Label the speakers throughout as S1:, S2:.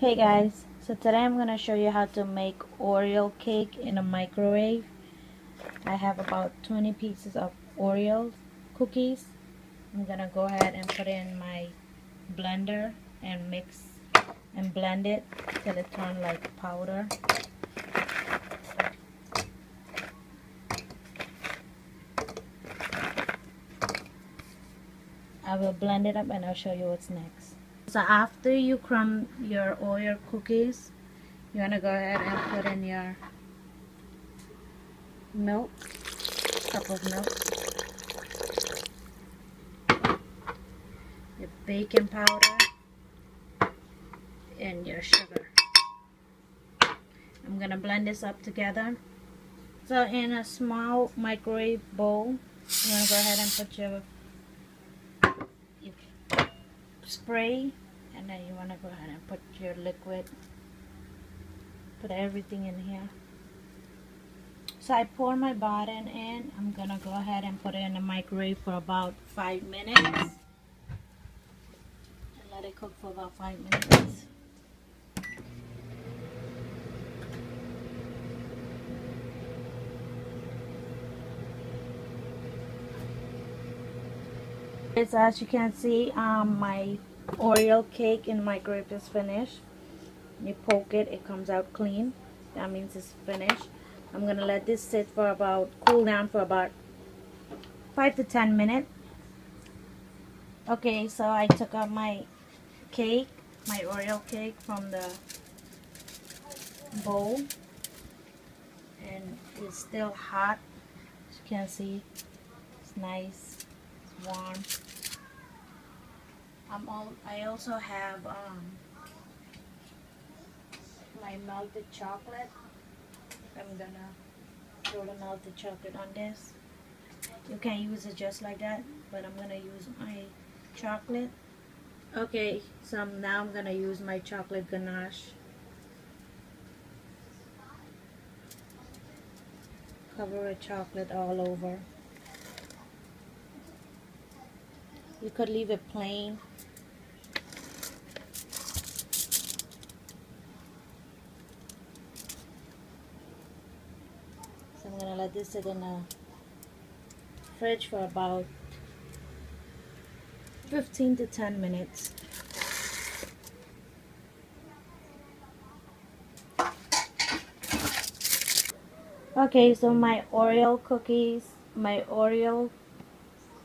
S1: Hey guys, so today I'm going to show you how to make Oreo cake in a microwave. I have about 20 pieces of Oreo cookies. I'm going to go ahead and put it in my blender and mix and blend it till it turns like powder. I will blend it up and I'll show you what's next. So after you crumb your Oreo cookies, you want to go ahead and put in your milk, cup of milk, your baking powder, and your sugar. I'm gonna blend this up together. So in a small microwave bowl, you want to go ahead and put your spray, and then you want to go ahead and put your liquid. Put everything in here. So I pour my batter in. I'm gonna go ahead and put it in the microwave for about 5 minutes and let it cook for about 5 minutes. So as you can see, my Oreo cake in the microwave is finished. You poke it, it comes out clean. That means it's finished. I'm gonna let this sit for about, cool down for about 5 to 10 minutes. Okay, so I took out my cake, my Oreo cake from the bowl, and it's still hot. As you can see, it's nice, it's warm. I also have my melted chocolate. I'm gonna throw the melted chocolate on this. You can use it just like that, but I'm gonna use my chocolate. Okay, so now I'm gonna use my chocolate ganache. Cover with chocolate all over. You could leave it plain. So I'm gonna let this sit in the fridge for about 15 to 10 minutes. Okay, so my Oreo cookies, my Oreo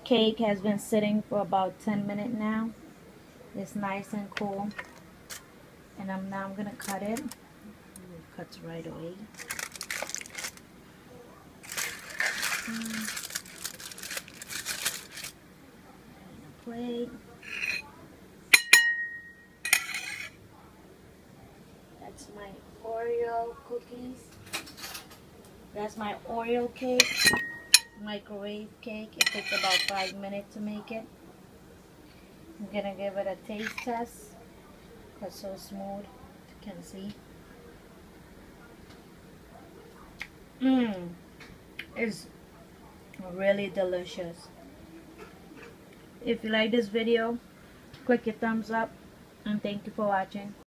S1: cake has been sitting for about 10 minutes now. It's nice and cool. And now I'm gonna cut it. It cuts right away. Plate. That's my Oreo cookies. That's my Oreo cake, microwave cake. It takes about 5 minutes to make it. I'm gonna give it a taste test. It's so smooth, you can see. It's really delicious. If you like this video, click your thumbs up and thank you for watching.